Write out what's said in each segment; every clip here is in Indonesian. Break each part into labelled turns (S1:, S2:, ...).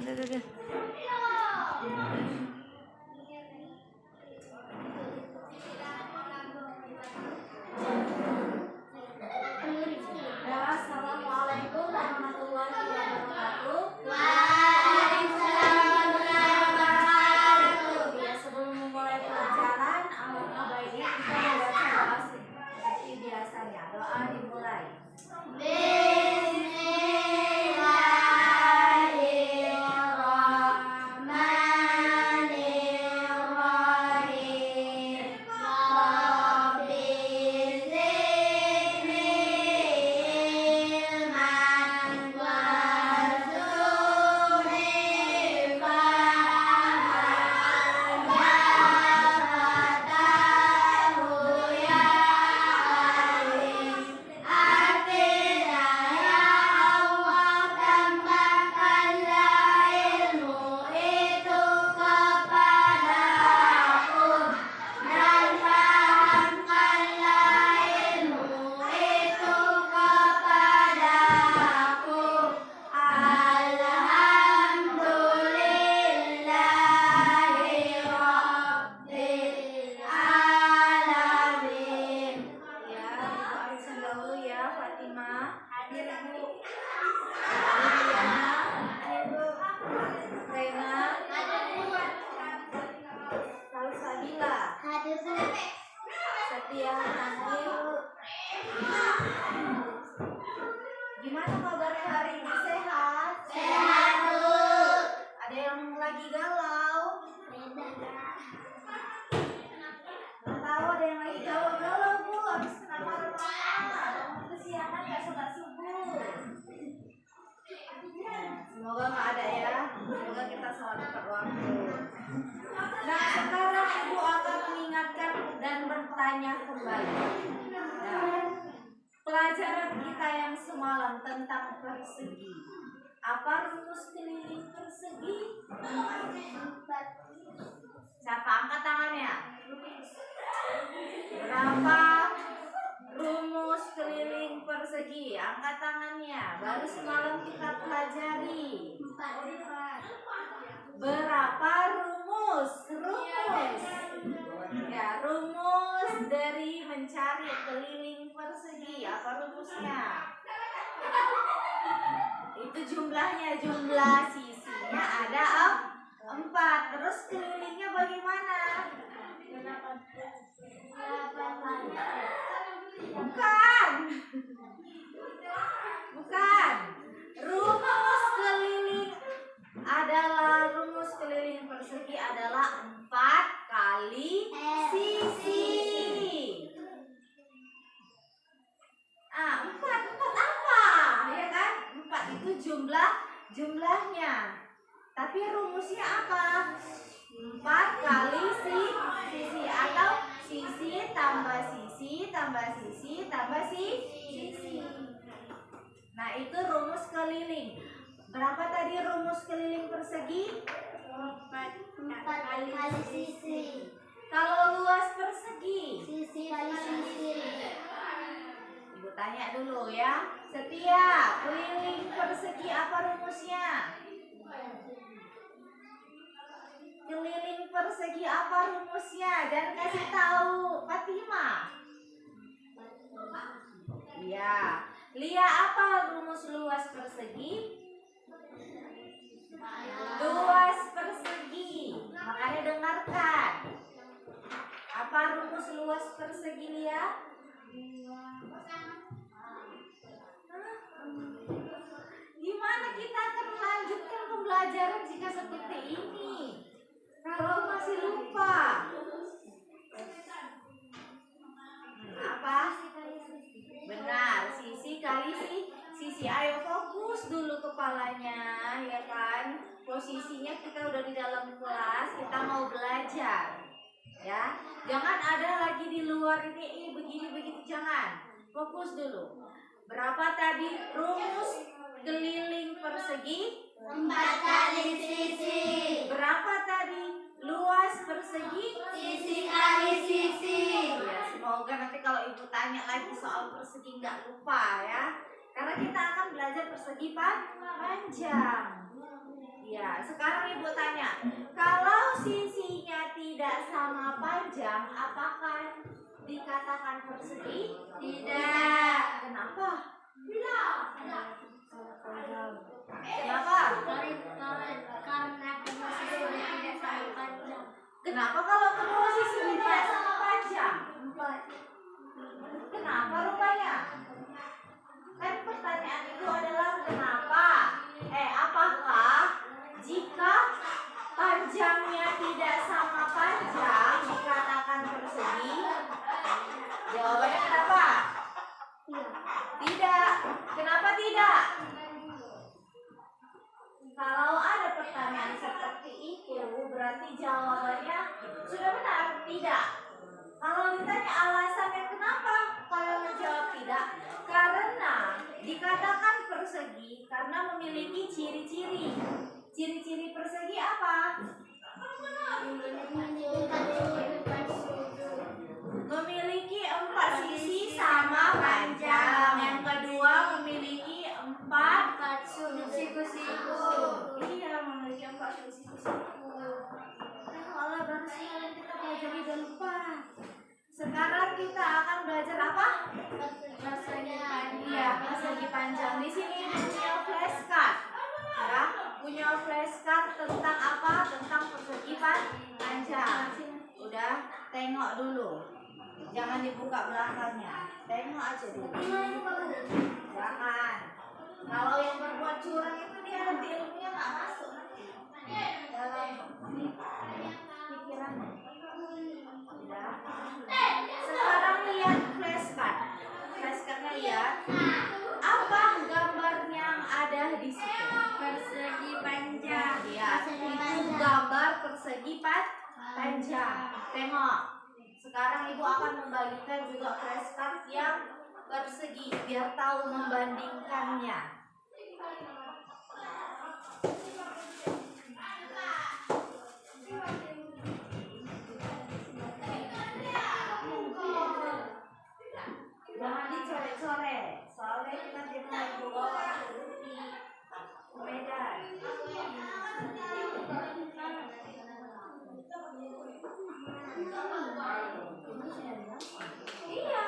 S1: Udah.
S2: Assalamualaikum warahmatullahi wabarakatuh.
S3: Waalaikumsalam warahmatullahi wabarakatuh.
S2: Ya, sebelum memulai pelajaran, alangkah baiknya kita membaca doa seperti biasanya. Doa dimulai. Gimana kabarnya hari ini? Sehat?
S3: Sehat, Bu.
S2: Ada yang lagi galau? Nggak tahu ada yang lagi galau, Bu. Habis kena marah-marah. Kesiangan nggak sholat subuh. Semoga nggak ada ya. Semoga kita sholat tepat waktu. Nah, sekarang Ibu akan mengingatkan dan bertanya kembali. Nah, pelajaran kita yang semalam tentang persegi. Apa rumus keliling persegi? Siapa angkat tangannya? Berapa rumus keliling persegi? Angkat tangannya. Baru semalam kita pelajari. Berapa rumus? Ya, rumus dari mencari keliling persegi. Apa rumusnya? Itu jumlahnya, jumlah sisinya ada 4. Terus kelilingnya bagaimana? Bukan. Rumus keliling persegi adalah 4 kali sisi. 4 apa? Ya kan? 4 itu jumlahnya. Tapi rumusnya apa? 4 kali sisi atau sisi tambah sisi tambah sisi tambah sisi. Nah, itu rumus keliling. Berapa tadi rumus keliling persegi?
S3: 4 kali sisi.
S2: Kalau luas persegi?
S3: Sisi kali sisi.
S2: Ibu tanya dulu ya. Setiap keliling persegi apa rumusnya? Keliling persegi apa rumusnya? Dan kasih tahu Fatimah. Iya. Lia, apa rumus luas persegi? Luas persegi. Makanya dengarkan. Apa rumus luas persegi, Lia? Gimana kita akan melanjutkan pembelajaran jika seperti ini? Kalau masih lupa. Apa? Benar, sisi kali sisi. Ayo fokus dulu kepalanya, ya kan? Posisinya kita udah di dalam kelas, kita mau belajar. Ya, jangan ada lagi di luar ini begini begitu, jangan. Fokus dulu. Berapa tadi rumus keliling persegi?
S3: 4 kali sisi.
S2: Berapa tadi luas persegi?
S3: Sisi kali sisi.
S2: Ya, semoga nanti kalau ibu tanya lagi soal persegi nggak lupa ya. Karena kita akan belajar persegi panjang. Ya, sekarang ibu tanya, kalau sisinya tidak sama panjang, apakah dikatakan persegi?
S3: Tidak.
S2: Kenapa? Kenapa?
S3: Karena kedua sisinya tidak sama panjang.
S2: Kenapa kalau kedua sisi tidak sama panjang?
S3: 4.
S2: Kenapa rupanya? Kan pertanyaan itu adalah kenapa? Apakah jika panjangnya tidak sama panjang dikatakan persegi? Jawabannya kenapa? Tidak. Kenapa tidak? Kalau ada pertanyaan seperti itu, berarti jawabannya sudah benar. Tidak. Kalau ditanya alasannya kenapa, kalau menjawab tidak, karena dikatakan persegi karena memiliki ciri-ciri. Ciri-ciri persegi apa? Memiliki 4 sisi sama panjang. Yang kedua memiliki 4 siku-siku. Iya, memiliki 4 siku-siku. Kalau baru sekali kita belajar udah lupa. Sekarang kita akan belajar apa?
S3: Persegi panjang.
S2: Iya, persegi panjang. Di sini punya flashcard. Ya, punya flashcard tentang apa? Tentang persegi panjang. Udah, tengok dulu. Jangan dibuka belakangnya. Tengok aja dulu. Jangan. Kalau yang berbuat curang itu dia nanti ilmunya nggak masuk dalam pikirannya. Udah. Sekarang lihat flashcard. Flashcardnya lihat. Apa gambar yang ada di situ?
S3: Persegi panjang.
S2: Lihat. Itu gambar persegi panjang. Tengok. Sekarang ibu akan membagikan juga flashcard yang persegi biar tahu membandingkannya. Jangan dicoret-coret, soalnya kita tidak bawa di Medan. Iya,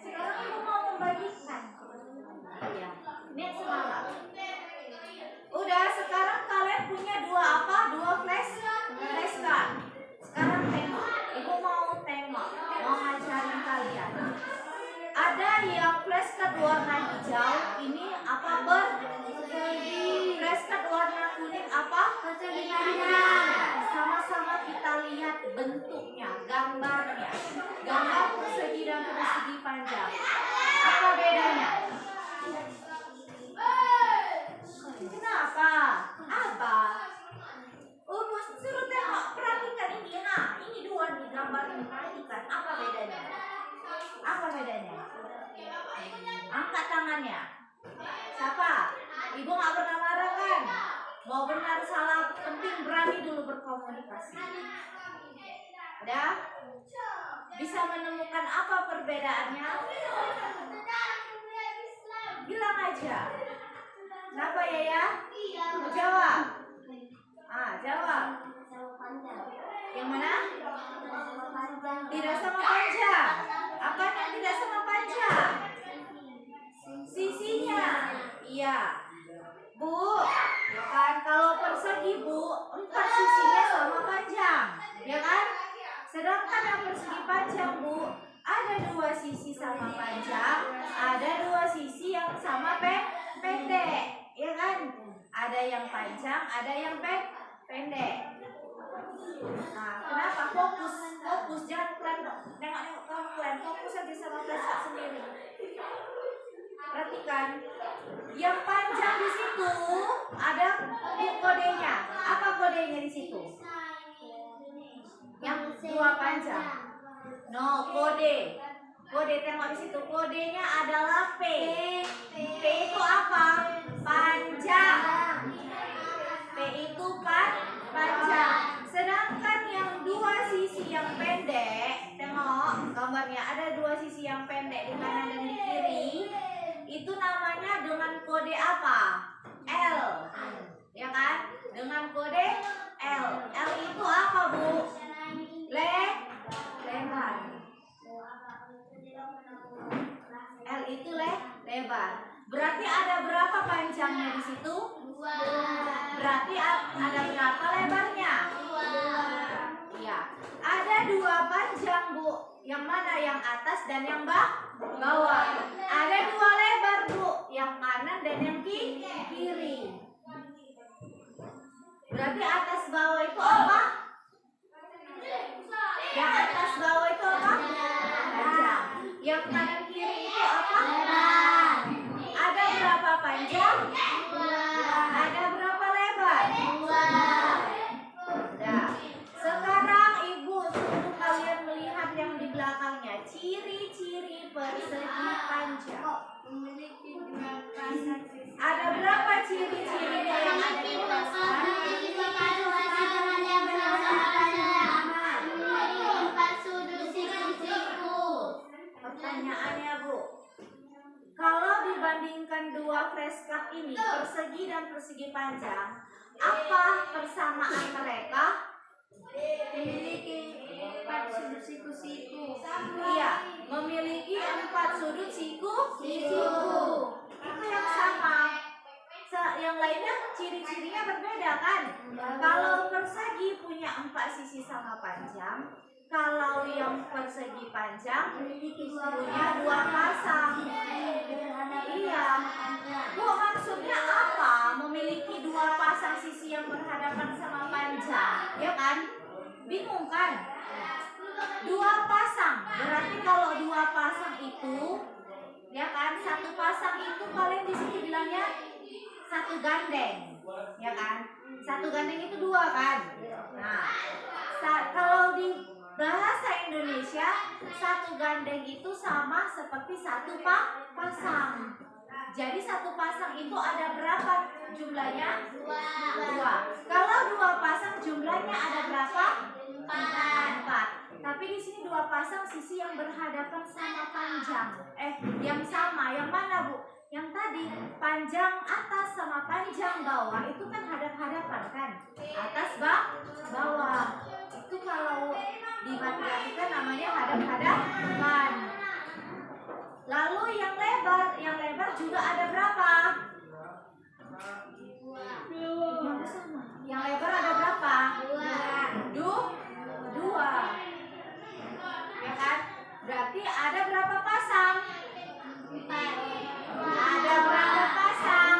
S2: sekarang aku mau membagikan. Iya, ini semalam. Udah, sekarang kalian punya dua flashcard. Sekarang tengok, ibu mau tengok, mau ngajarin kalian. Ada yang flashcard warna hijau, ini apa persegi. Flashcard warna kuning apa?
S3: Persegi panjang.
S2: Sama-sama kita lihat bentuknya, gambarnya. Gambar persegi dan persegi panjang. Apa bedanya? Kenapa? Apa? Suruh tengok, perhatikan ini. Nah, ini dua nih gambar ini, perhatikan. Apa bedanya? Apa bedanya? Angkat tangannya. Siapa? Ibu nggak pernah marah kan? Mau benar salah, penting berani dulu berkomunikasi. Ada? Bisa menemukan apa perbedaannya? Bilang aja. Kenapa ya? Mau jawab? Jawab. Yang mana? Tidak sama panjang. Apa yang tidak sama panjang? Sisinya. Iya. Bu, kan kalau persegi Bu, 4 sisinya sama panjang, ya kan? Sedangkan yang persegi panjang Bu, ada 2 sisi sama panjang, ada 2 sisi yang sama pendek, ya kan? Ada yang panjang, ada yang pendek. Nah, kenapa? Fokus, jangan nengok kalian, fokus aja sama flashcard sendiri. Perhatikan, yang panjang di situ ada kodenya. Apa kodenya di situ? Yang 2 panjang. No, kode. Kode tengok di situ. Kodenya adalah P. P itu apa? Panjang. P itu panjang. Sedangkan yang 2 sisi yang pendek, tengok gambarnya ada 2 sisi yang pendek di kanan dan di kiri. Itu namanya dengan kode apa? L, ya kan? Dengan situ? Berarti ada berapa lebarnya? Iya. Ada 2 panjang, Bu. Yang mana? Yang atas dan yang bawah. Ada 2 lebar, Bu. Yang kanan dan yang kiri. Berarti atas bawah itu apa? Yang atas bawah itu apa? Panjang. Yang kanan kiri itu apa? Ada berapa panjang? Ada berapa lebar? Nah, sekarang Ibu suruh kalian melihat yang di belakangnya. Ciri-ciri persegi panjang. Ada berapa ciri-cirinya yang ada di belakang? Pertanyaannya, Bu, kalau dibandingkan 2 fresh cup ini, persegi dan persegi panjang, apa persamaan mereka?
S3: Memiliki 4 sudut siku-siku.
S2: Iya, memiliki 4 sudut siku-siku. Itu yang sama. Yang lainnya ciri-cirinya berbeda kan? Kalau persegi punya 4 sisi sama panjang. Kalau yang persegi panjang punya 2 pasang. Iya. Bu, maksudnya apa? Memiliki 2 pasang sisi yang berhadapan sama panjang, ya kan? Bingung kan? 2 pasang. Berarti kalau 2 pasang itu, ya kan? 1 pasang itu kalian di sini bilangnya 1 gandeng, ya kan? 1 gandeng itu 2 kan? Nah, kalau di bahasa Indonesia 1 gandeng itu sama seperti 1 pasang. Jadi 1 pasang itu ada berapa jumlahnya? 2. Kalau 2 pasang jumlahnya ada berapa? 4. Tapi di sini 2 pasang sisi yang berhadapan sama panjang. Yang sama, yang mana, Bu? Yang tadi panjang atas sama panjang bawah itu kan hadap-hadapan kan? Atas bawah. Itu kalau diperhatikan namanya hadap-hadapan. Lalu yang lebar juga ada berapa? Yang lebar ada berapa? 2. Ya kan? Berarti ada berapa pasang? 4. Ada berapa pasang?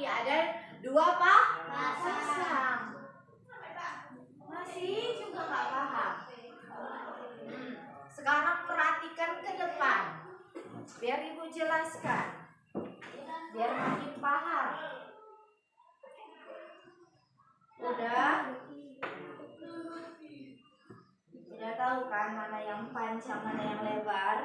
S2: Ada 2 pasang. Masih juga nggak paham? Sekarang perhatikan ke depan. Biar Ibu jelaskan. Biar makin paham. Udah tahu kan mana yang panjang, mana yang lebar?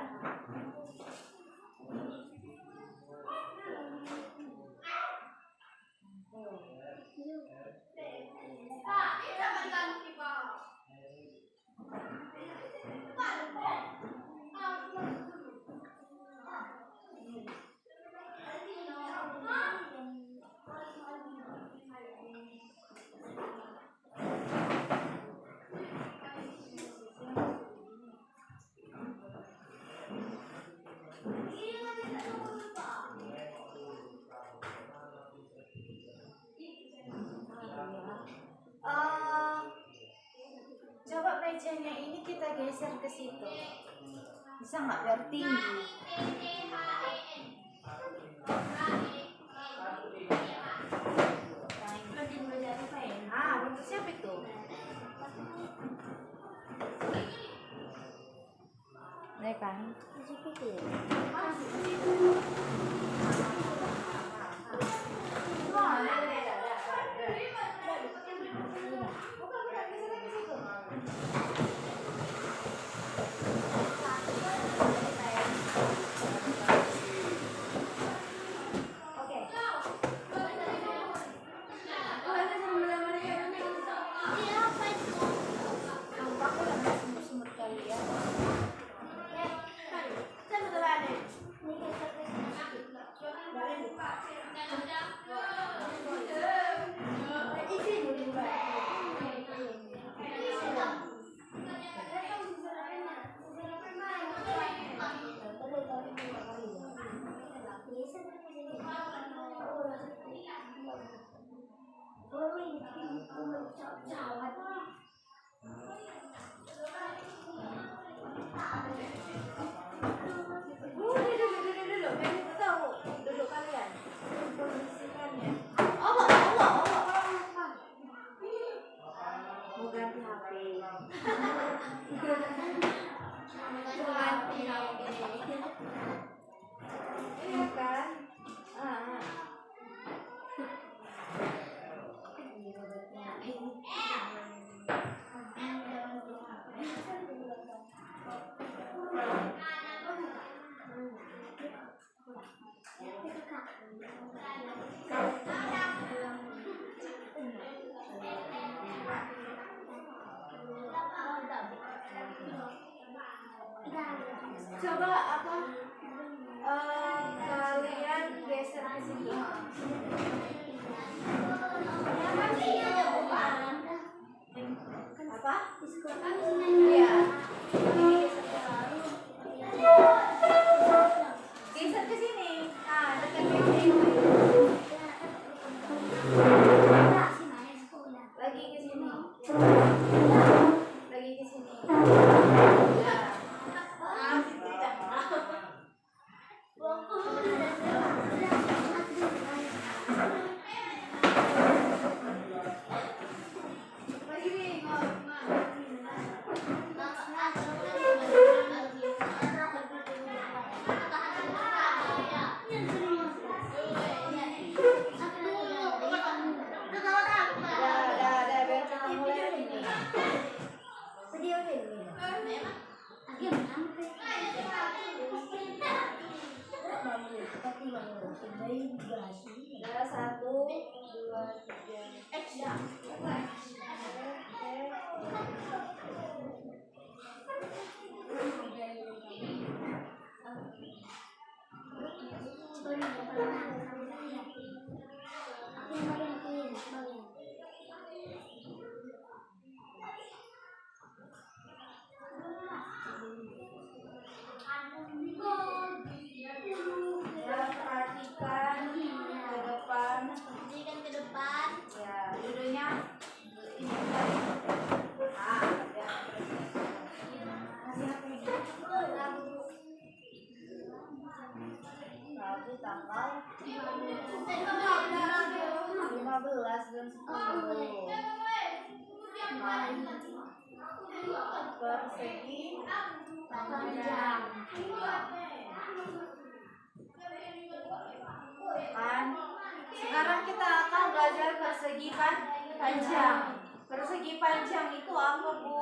S2: Coba mejanya ini kita geser ke situ. Bisa nggak biar tinggi? Untuk siapa itu? Ini kan? Duduk. Biar kita tahu duduk kalian. Posisikannya. Allah. Mau ganti HP. Iya kan? Coba apa? Kalian geser ke sini. Apa? Iya. Geser ke sini. Nah, dekat sini. Lagi ke sini. Lagi ke sini. Satu, dua, tiga, action. Perhatikan ke depan. Ya, duduknya ini Rabu tanggal 15 dan 10. Persegi panjang. Kan? Sekarang kita akan belajar persegi panjang. Persegi panjang itu apa, Bu?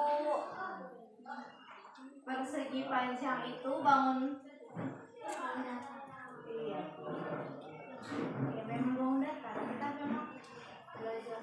S2: Persegi panjang itu bangun. Iya. Ya memang bangun datar. Kita memang belajar.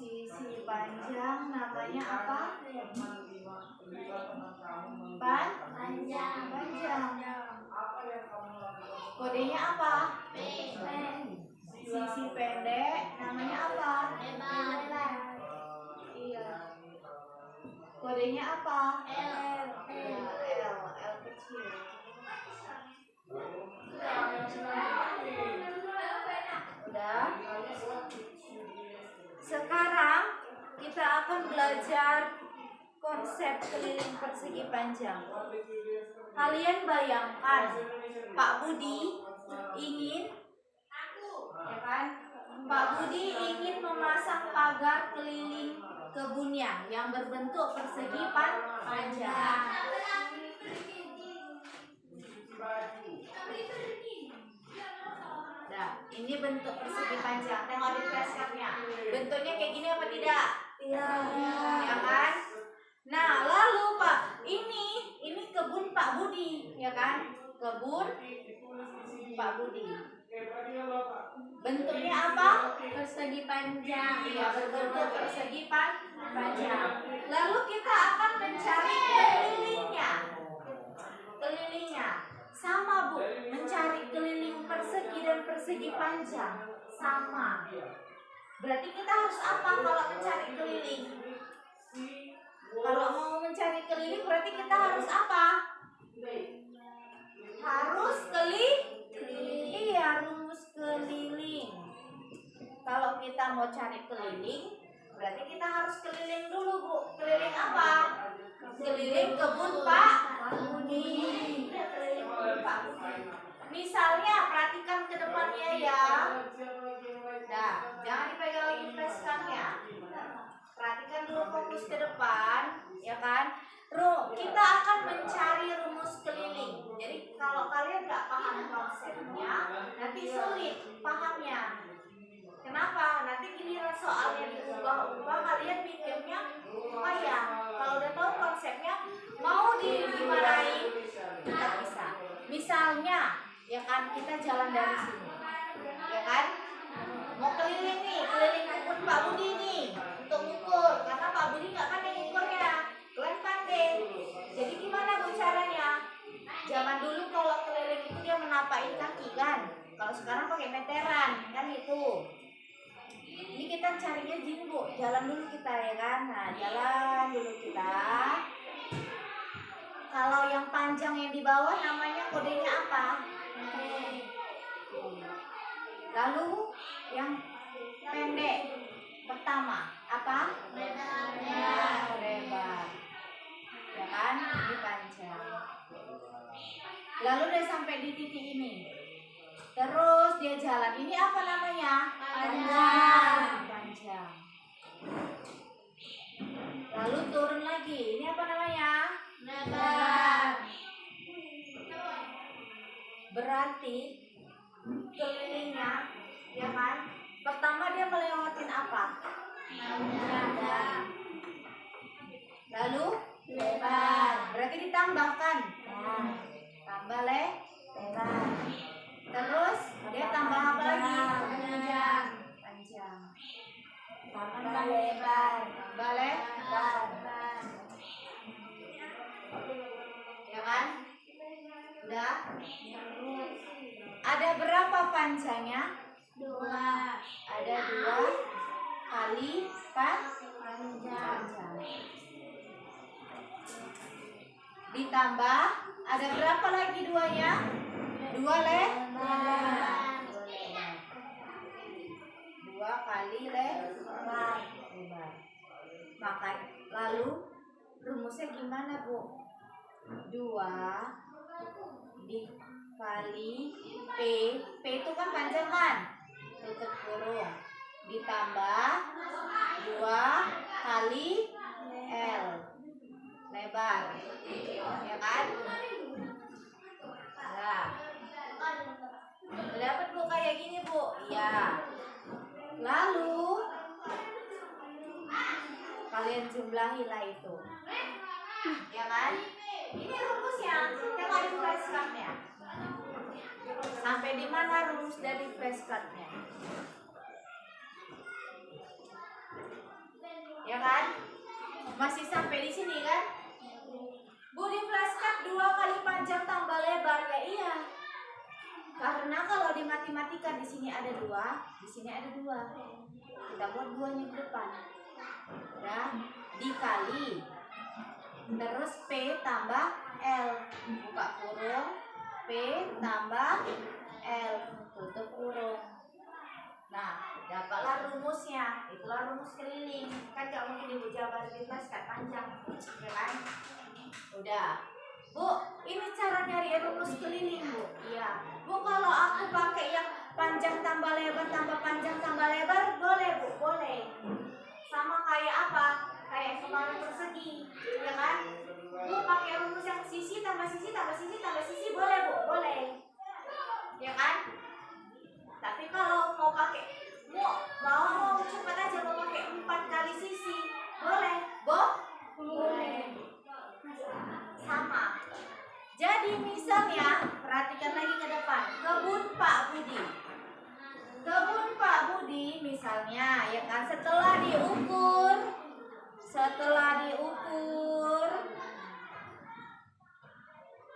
S2: Sisi panjang namanya apa? Panjang. Kodenya apa? Sisi pendek namanya apa? Lebar. Iya. Kodenya apa? L kecil. Udah. Sekarang kita akan belajar konsep keliling persegi panjang. Kalian bayangkan Pak Budi ingin, ya kan? Pak Budi ingin memasang pagar keliling kebunnya yang berbentuk persegi panjang. Nah, ini bentuk persegi panjang. Tengok di flashcardnya. Bentuknya kayak gini apa tidak? Iya. Ya kan? Nah, lalu Pak, ini kebun Pak Budi, ya kan? Kebun Pak Budi. Bentuknya apa?
S3: persegi panjang.
S2: Iya, berbentuk persegi panjang. Lalu kita akan mencari kelilingnya. Kelilingnya sama, Bu. Mencari keliling persegi dan persegi panjang sama. Berarti kita harus apa kalau mencari keliling? Kalau mau mencari keliling berarti kita harus apa? Harus keliling. Iya, rumus keliling. Kalau kita mau cari keliling, berarti kita harus keliling dulu, Bu. Keliling apa? Keliling kebun Pak Budi. Keliling kebun Pak Budi. Misalnya, perhatikan ke depannya ya. Nah, jangan dipegang lagi flashcardnya. Perhatikan dulu, fokus ke depan, ya kan? Kita akan mencari rumus keliling. Jadi kalau kalian nggak paham konsepnya, nanti sulit pahamnya. Kenapa? Nanti giliran soalnya diubah-ubah, kalian pikirnya payah. Kalau udah tahu konsepnya, mau dimarahin nggak bisa. Misalnya, ya kan, kita jalan dari sini, ya kan? Mau keliling nih, keliling kebun Pak Budi nih, untuk ngukur. Karena Pak Budi nggak pandai ngukurnya, kalian pandai. Jadi gimana Bu caranya? Zaman dulu kalau keliling itu dia menapakin kaki kan. Kalau sekarang pakai meteran kan itu. Ini kita carinya gini Bu, jalan dulu kita ya kan. Nah, jalan dulu kita. Kalau yang panjang yang di bawah namanya kodenya apa? Lalu yang pendek pertama apa? Lebar. Ya kan? Ini panjang. Lalu dia sampai di titik ini. Terus dia jalan. Ini apa namanya? Panjang. Lalu turun lagi. Ini apa namanya? Lebar. Berarti kelilingnya, ya kan? Pertama dia melewatin apa? Panjang. Lalu lebar. Berarti ditambahkan. Tambah lebar. Terus dia tambah apa lagi? Panjang. Tambah lebar. Tambah lebar. Ya kan? Udah? Ada berapa panjangnya?
S3: 2.
S2: Ada 2 kali panjang. Ditambah ada berapa lagi 2-nya? 2 lebar. 2 kali lebar. Maka lalu rumusnya gimana Bu? 2 dikali P itu kan panjang kan? Tutup kurung. Ditambah 2 kali L lebar. Ya kan? Nah, dapat Bu kayak gini Bu. Iya. Lalu kalian jumlahilah itu. Ya kan? Ini rumusnya. Tengok di flashcardnya. Sampai di mana rumus dari flashcardnya? Ya kan? Masih sampai di sini kan? Bu, di flashcard 2 kali panjang tambah lebar ya iya. Karena kalau di matematika di sini ada 2, di sini ada 2. Kita buat 2-nya di depan. Ya, dikali. Terus P tambah L. Buka kurung. P tambah L. Tutup kurung. Nah, dapatlah rumusnya. Itulah rumus keliling. Kan gak mungkin Ibu jabarin di flashcard panjang, ya kan? Udah. Bu, ini cara nyari rumus keliling Bu. Iya. Bu, kalau aku pakai yang panjang tambah lebar tambah panjang tambah lebar boleh Bu? Boleh. Sama kayak apa? Kayak kemarin persegi, ya kan? Bu, pakai rumus yang sisi tambah sisi tambah sisi tambah sisi boleh Bu? Boleh. Ya kan? Tapi kalau mau pakai mau cepat aja mau pakai 4 kali sisi boleh? Boleh. Sama. Jadi misalnya perhatikan lagi ke depan, kebun Pak Budi. Kebun misalnya, ya kan? Setelah diukur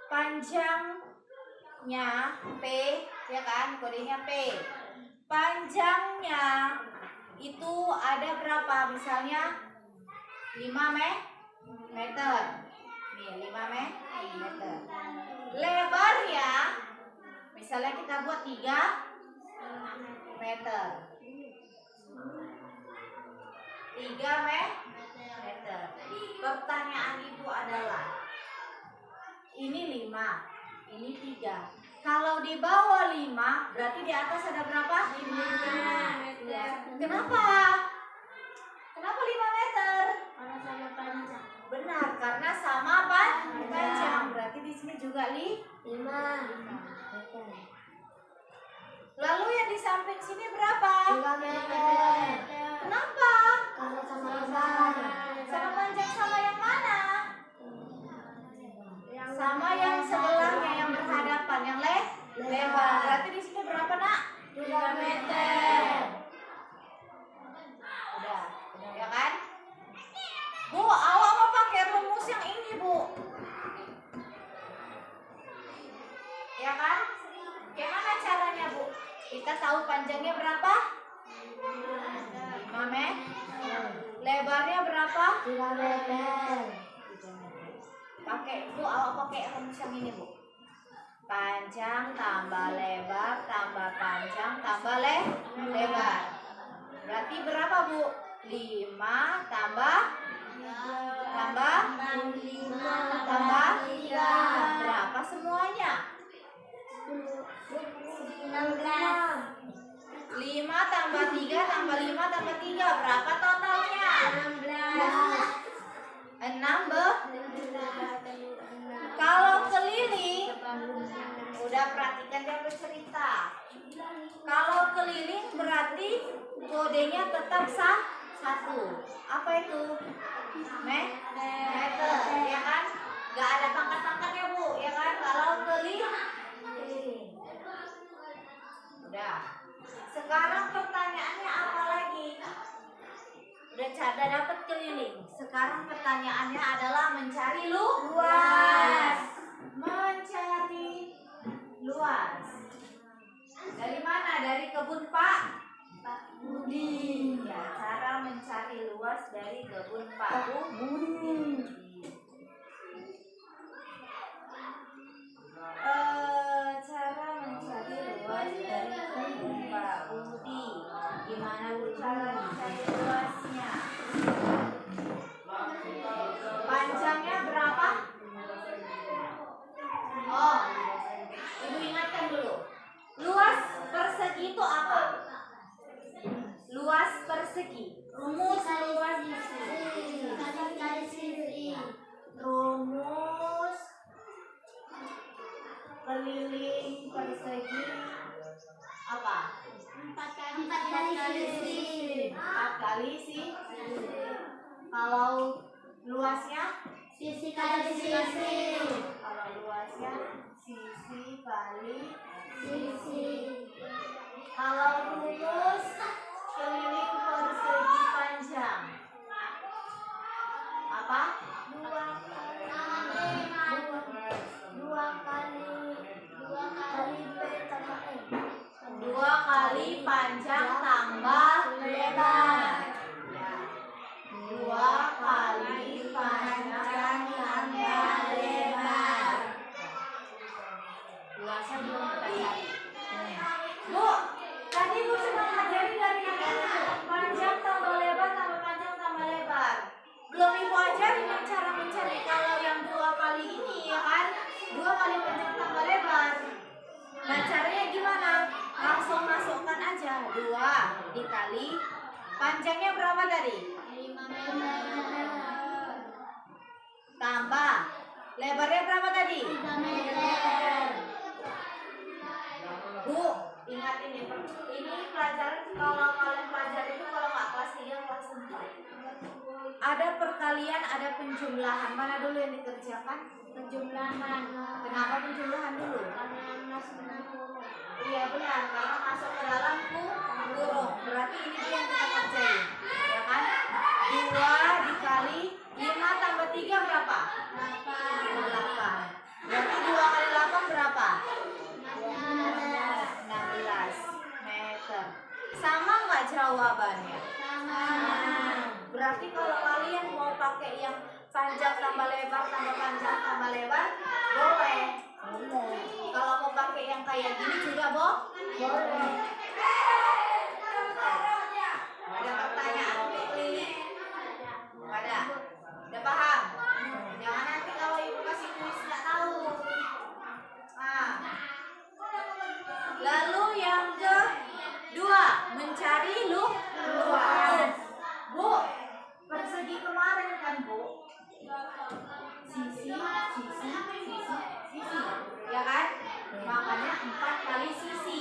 S2: panjangnya P, ya kan? Kodenya P. Panjangnya itu ada berapa? Misalnya 5 meter. Nih, 5 meter. Lebarnya misalnya kita buat 3 meter. 3 meter. Pertanyaan ibu adalah, ini 5, ini 3. Kalau di bawah 5, berarti di atas ada berapa? 5 meter. Kenapa? Kenapa 5 meter?
S3: Karena sama panjang.
S2: Benar, karena sama panjang. Berarti di sini juga
S3: 5 meter.
S2: Lalu yang di samping sini berapa?
S3: 3 meter.
S2: Kenapa?
S3: Karena sama lebar.
S2: Sama panjang, sama yang mana? Sama yang sebelahnya, yang berhadapan, yang lebar. Berarti di sini berapa, Nak?
S3: 3 meter.
S2: Udah, ya kan? Bu, awak mau pakai rumus yang ini, Bu. Ya kan? Gimana caranya, Bu? Kita tahu panjangnya berapa? 5 meter. Lebarnya berapa?
S3: 3 meter.
S2: Pakai, Bu, awak pakai rumus yang ini, Bu. Panjang tambah lebar tambah panjang tambah lebar. Berarti berapa, Bu? 5 tambah 3. Berapa semuanya?
S3: 16.
S2: 5 tambah 3 tambah 5 tambah 3. Berapa totalnya? 16. Kalau keliling, udah perhatikan dia bercerita. Kalau keliling berarti kodenya tetap 1. Apa itu? Meter, ya kan? Gak ada pangkat-pangkatnya, Bu, ya kan? Kalau keliling. Udah. Sekarang pertanyaannya apa lagi? Udah dapat keliling. Sekarang pertanyaannya adalah mencari luas. Mencari luas. Dari mana? Dari kebun Pak Budi. Ya, cara mencari luas dari kebun Pak Budi. Cara mencari luas dari kebun Pak Budi. Gimana, Bu, cara mencari luasnya? Panjangnya berapa? Oh, Ibu ingatkan dulu. Luas persegi itu apa? Luas persegi. Rumus luas persegi. Rumus keliling persegi apa?
S3: 4 kali sisi.
S2: 4 kali sisi. Kalau luasnya?
S3: Sisi kali sisi.
S2: Kalau luasnya sisi kali
S3: Sisi.
S2: Kalau rumus keliling persegi panjang apa? 2 kali panjang tambah lebar. 2 kali panjang tambah lebar. Luasnya belum terjadi. Bu, tadi Bu cuma ngajarin dari yang ini, panjang tambah lebar tambah panjang tambah lebar. Belum Ibu ajarin yang cara mencari kalau yang 2 kali ini, ya kan? 2 kali panjang tambah lebar. Nah, caranya gimana? Langsung masukkan aja 2 dikali panjangnya berapa tadi?
S3: 5 meter.
S2: Tambah lebarnya berapa tadi?
S3: 3 meter.
S2: Bu, ingat ini pelajaran kalau kalian pelajari itu kalau nggak kelas 3 kelas 4. Ada perkalian, ada penjumlahan. Mana dulu yang dikerjakan?
S3: Penjumlahan.
S2: Kenapa penjumlahan dulu?
S3: Karena masuk dalam kurung.
S2: Iya benar, karena masuk ke dalam kurung. Berarti ini dia Sama nggak jawabannya?
S3: Sama.
S2: Berarti kalau kalian mau pakai yang panjang tambah lebar tambah panjang tambah lebar, boleh. Kalau mau pakai yang kayak gini juga boleh. Ada pertanyaan Lili? Ada. Udah paham? Jangan nanti kalau ibu kasih kuis nggak tahu. Nah. Lalu yang kedua, mencari luas. Bu, persegi kemarin kan Bu? Sisi, ya kan? Makanya 4 kali sisi.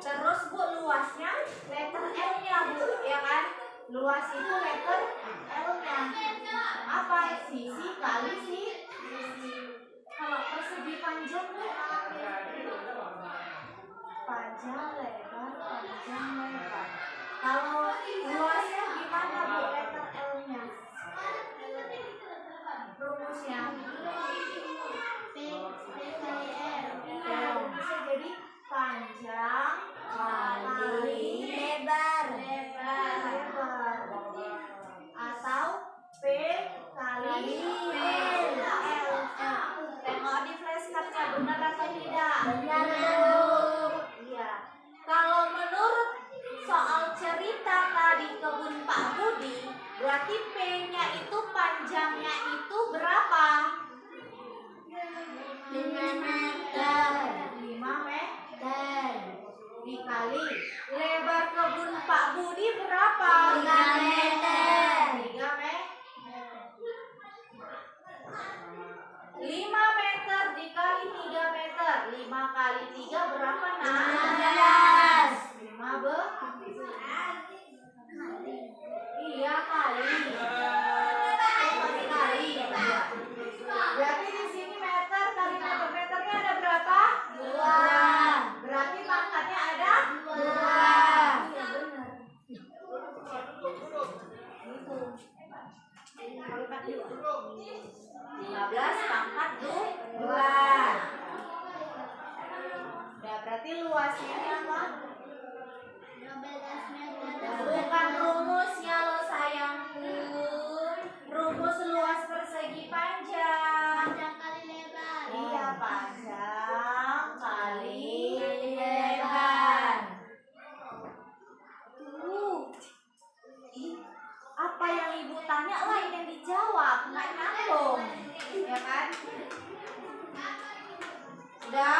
S2: Terus Bu, luasnya letter L-nya Bu, ya kan? Luas itu letter L-nya. Apa? Sisi kali sisi. Kalau persegi panjang Bu, panjang lebar. Kalau luasnya gimana Bu, letter L-nya? Rumusnya bisa jadi panjang kali lebar atau P kali L. Tengok di flashcardnya, benar atau tidak?
S3: Benar.
S2: Iya. Kalau menurut soal cerita tadi kebun Pak Budi, berarti P-nya itu panjangnya itu berapa?
S3: 5 meter.
S2: 5 meter dikali lebar kebun Pak Budi berapa?
S3: 3 meter.
S2: 3 meter. 5 meter dikali 3 meter. 5 kali 3 berapa nak?
S3: 15.
S2: 15. Iya kali. Kali. Berarti di sini meter kali meternya ada berapa? 2. Berarti pangkatnya ada 2. Iya benar. 15 pangkat 2. Udah, berarti luasnya apa?
S3: 12 meter.
S2: Bukan rumusnya lo sayangku. Rumus luas persegi panjang.
S3: Panjang kali lebar.
S2: Iya, panjang kali lebar. Apa yang ibu tanya lain yang dijawab, nggak nyambung, ya kan? Udah?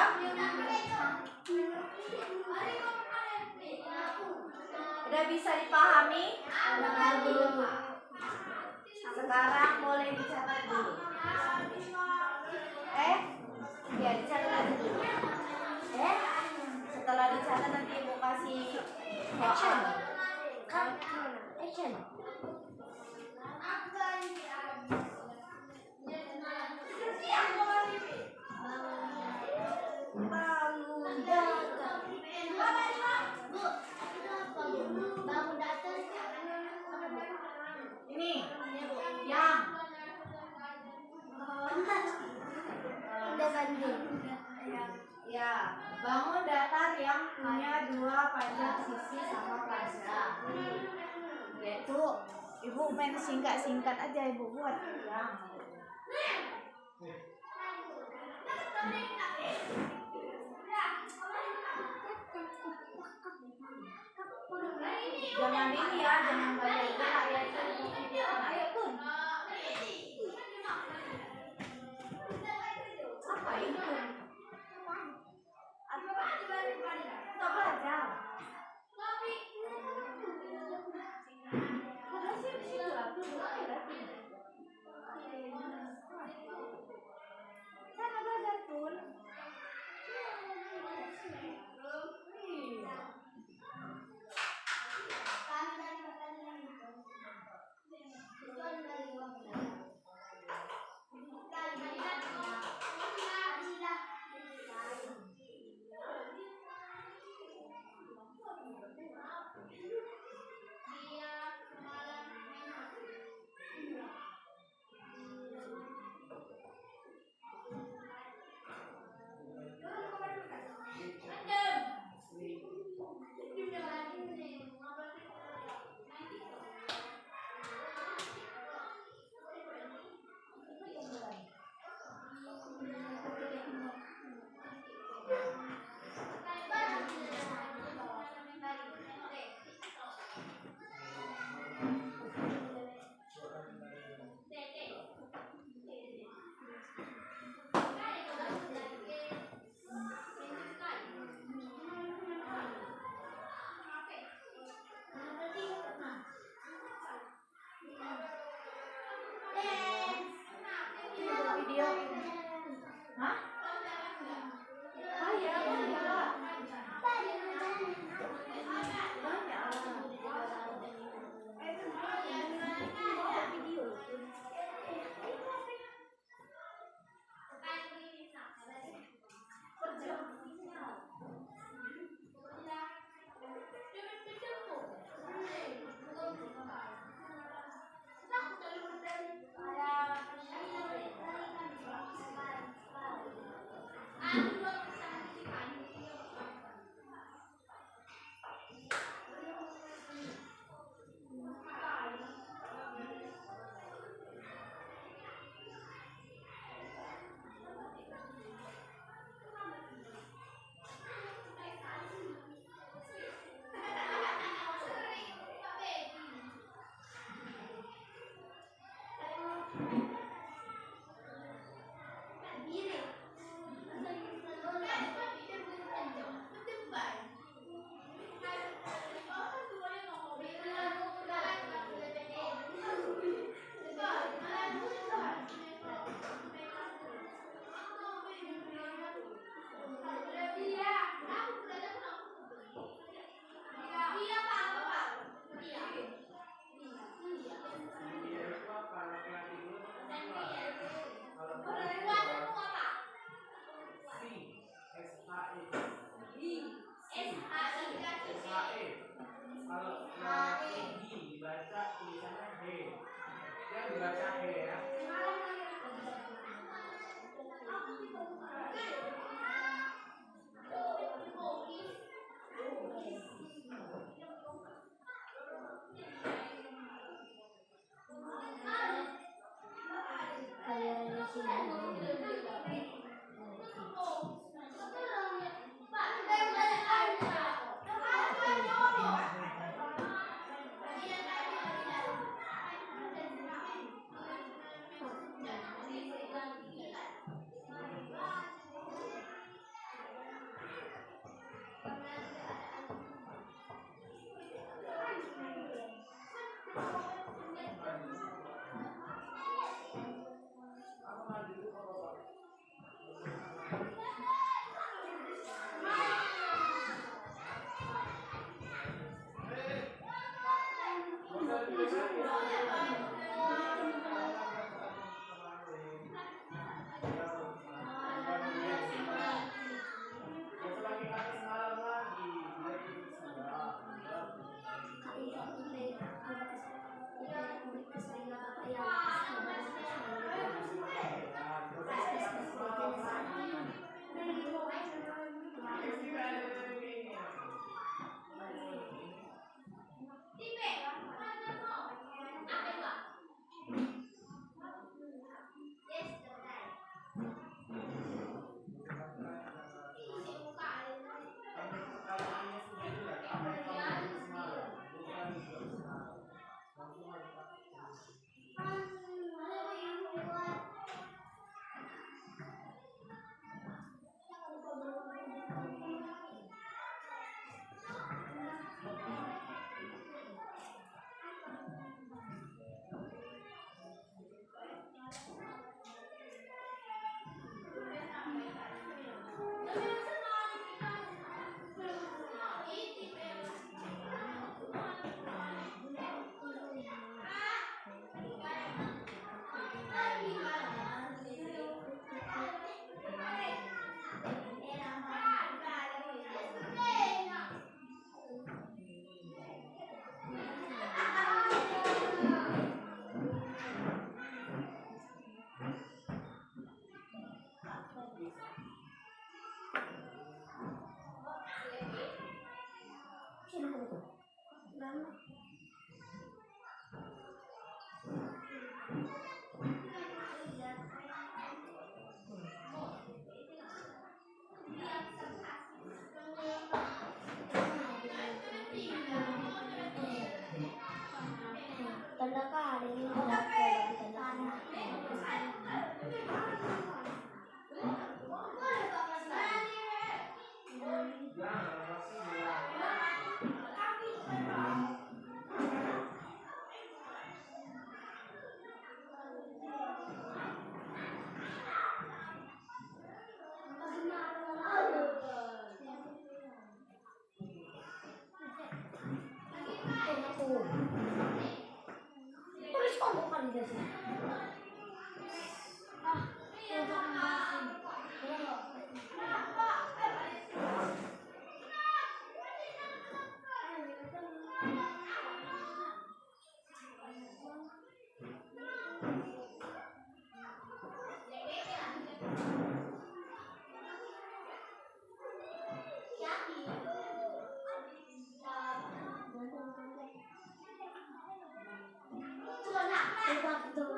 S2: Udah bisa dipahami? Sekarang boleh dicatat dulu. Ya dicatat dulu. Setelah dicatat nanti ibu kasih soal.
S3: Action.
S2: Bangun datar.
S3: Bangun datar.
S2: Ini yang
S3: Udah banding.
S2: ya, bangun datar yang punya 2 panjang sisi sama panjang. Yaitu ibu main singkat-singkat aja ibu buat yang. Jangan ini ya, jangan banyak gerak ya. Ayo Kun. Apa ini Kun? Kita belajar. Sana belajar Kun.
S3: Tanda ka, ini udah tanda. Terus kok bukan di sini? Tuh,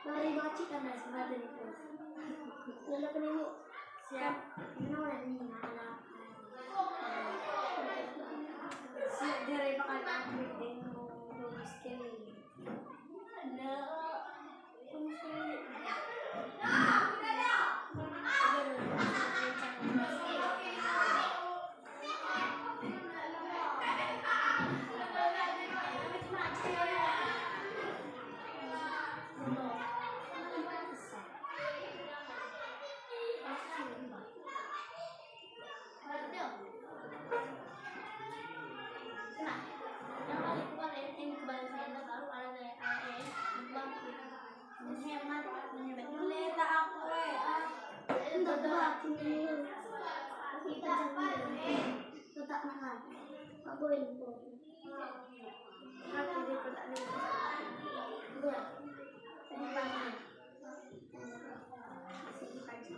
S3: Mari baca kan sebentar itu. Lalu penemu siap. Mana ni mana? Siap dari pakai ambil demo tulis kali. Ada. Tetap makan. Tak boleh pun. Aku dia tak boleh. Dua. Tadi pagi.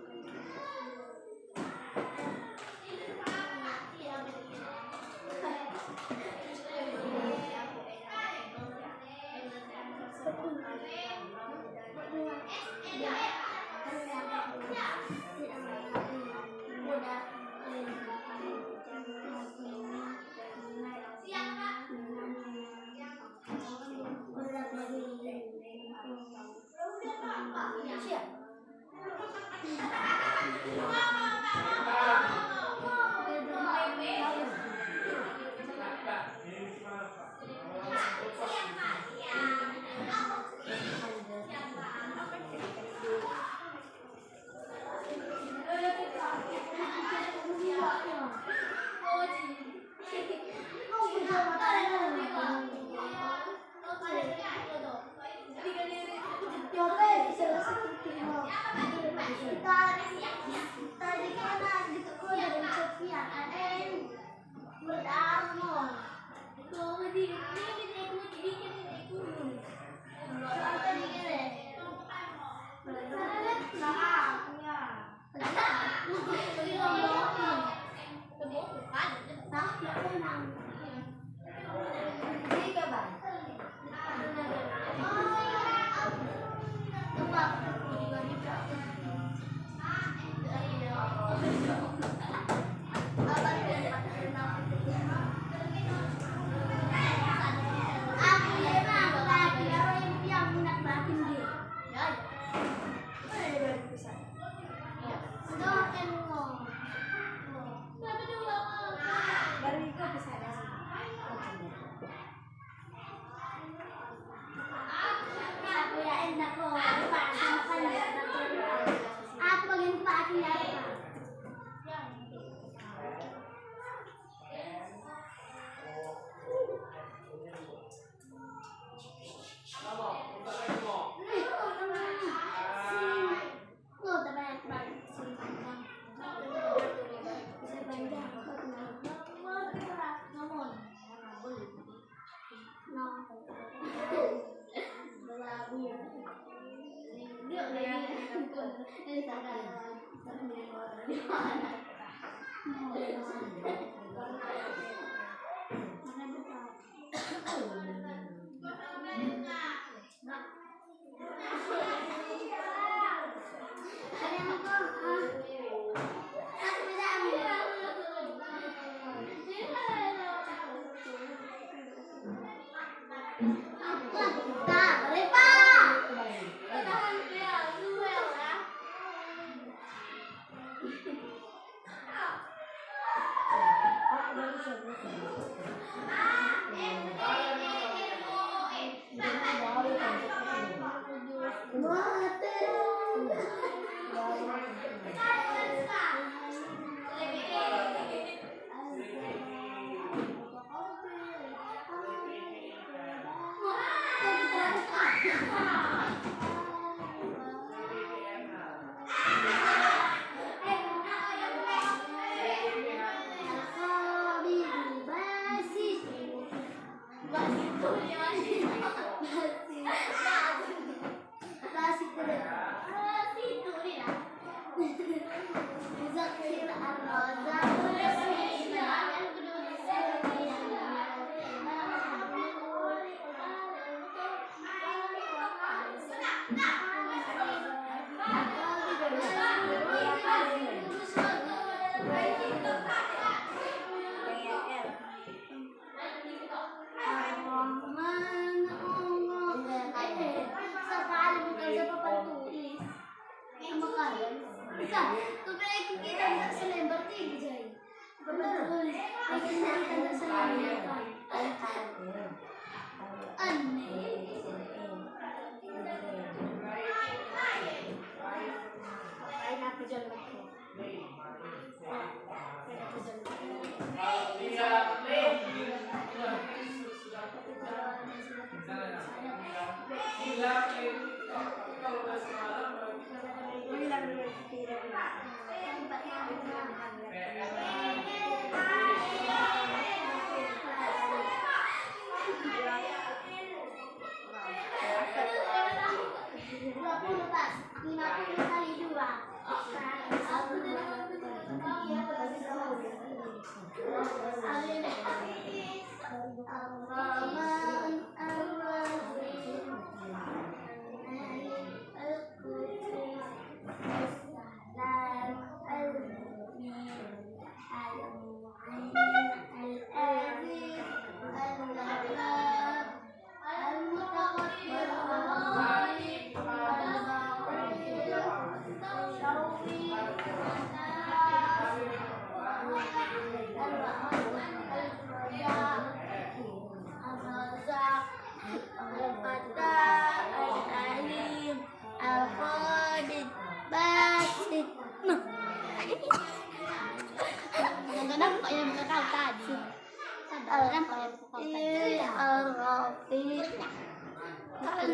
S3: Bisa, tapi aku kita nggak selembar tiga jari. Betul. Aku kita nggak selembar. Aneh. Kain aku jalan aku.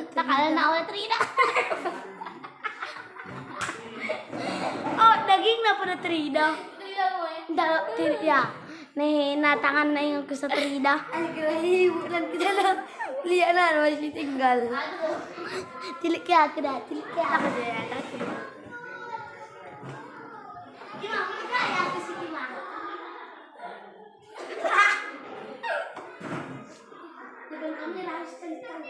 S3: Takalan na awal Trina. Oh, daging na po na Trina. Ya, nih natangan na yung sa Trina. Ay, grahibo lang kita lang. Liya na, masih tinggal. Tilik kaya ako na, tilik kaya ako na. Gimana kaya kasi gimana? Dengan kami harus tentang.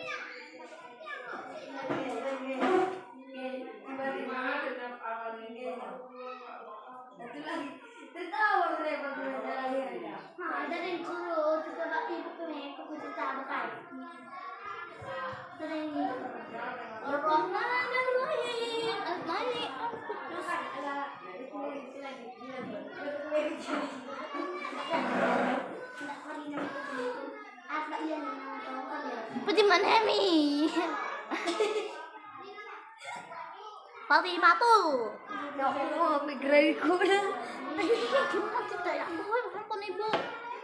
S3: Tertawa mereka berjalan. Ada yang guru juga bak ibu kami aku cerita apa? Sering Ar-Rahman Ar-Rahim Al-Malik terus ada lagi. Pejiman Hemi. Fatimah tuh. Ya Allah, migrain kuda. Gimana kita ya? Telepon ibu.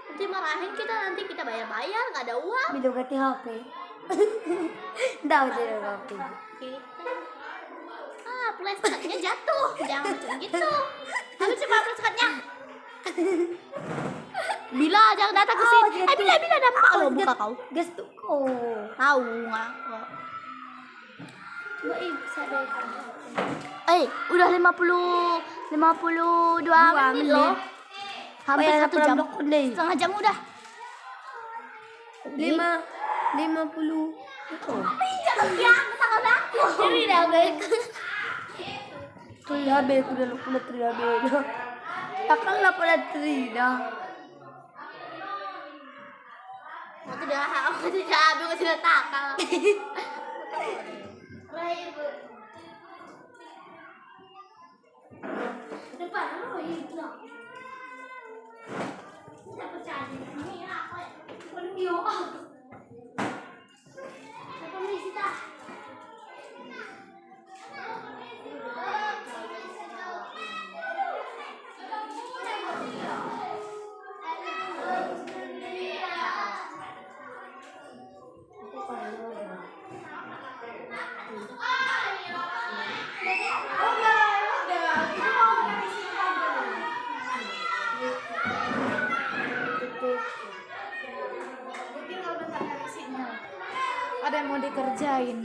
S3: Nanti marahin kita, nanti kita bayar-bayar, nggak ada uang. Minum ganti HP. Nggak usah HP. Plastiknya jatuh. Jangan macam gitu. Tapi coba plastiknya. Bila jangan datang ke sini. Bila dampak lo buka kau. Gas tuh kau. Tahu nggak? Coba sadar. Udah 52 menit loh. Hampir 1 jam. Setengah jam udah. 50. Ya, tangan aku. Jadi dah baik. Triabe aku dah lupa triabe. Takkan lah pada trida. Aku tidak takal. Depan lo itu. Kita percaya ini apa ya? Video. Apa misi tak? Ada yang mau dikerjain.